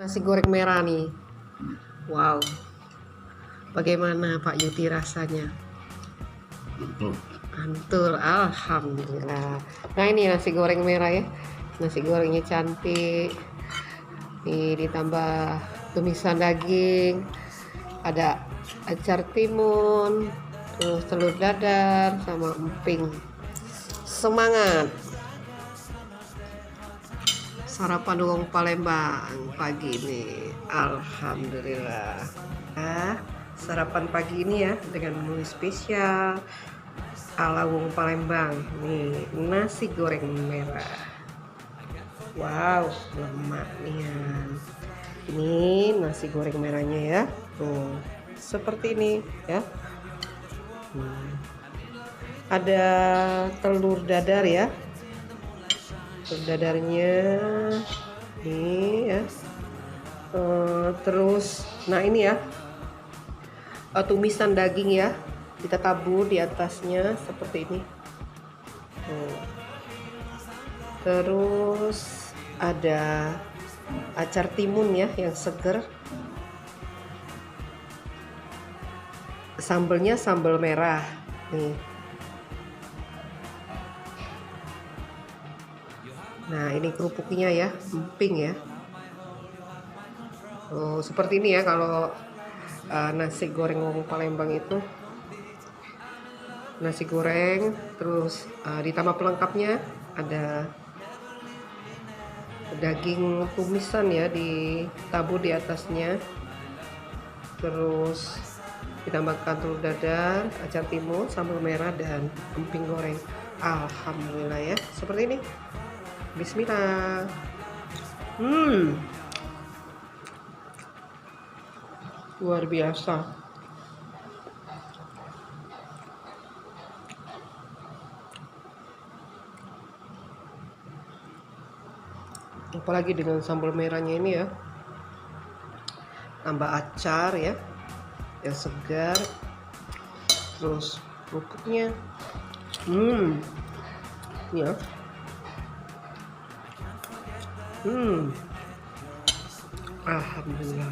Nasi goreng merah nih. Wow, bagaimana Pak Yuti rasanya? Mantul, alhamdulillah. Nah ini nasi goreng merah ya. Nasi gorengnya cantik. Nih ditambah tumisan daging, ada acar timun, terus telur dadar sama emping. Semangat. Sarapan wong Palembang pagi ini, alhamdulillah. Sarapan pagi ini ya dengan menu spesial ala wong Palembang nih, nasi goreng merah. Wow, lemaknya. Ini nasi goreng merahnya ya, tuh seperti ini ya. Ada telur dadar ya, telur dadarnya nih ya. Terus nah ini ya, tumisan daging ya, kita tabur di atasnya seperti ini. Terus ada acar timun ya yang seger. Sambelnya sambal merah nih. Nah ini kerupuknya ya, emping ya. Seperti ini ya kalau nasi goreng wong Palembang itu. Nasi goreng, terus ditambah pelengkapnya ada daging tumisan ya, ditabur di atasnya, terus ditambahkan telur dadar, acar timun, sambal merah, dan emping goreng. Alhamdulillah ya, seperti ini. Bismillah. Luar biasa. Apalagi dengan sambal merahnya ini ya, tambah acar ya yang segar, terus kerupuknya ya alhamdulillah.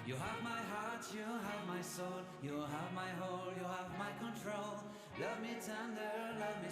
You have my heart, you have my soul, you have my whole, you have my control. Love me tender, love me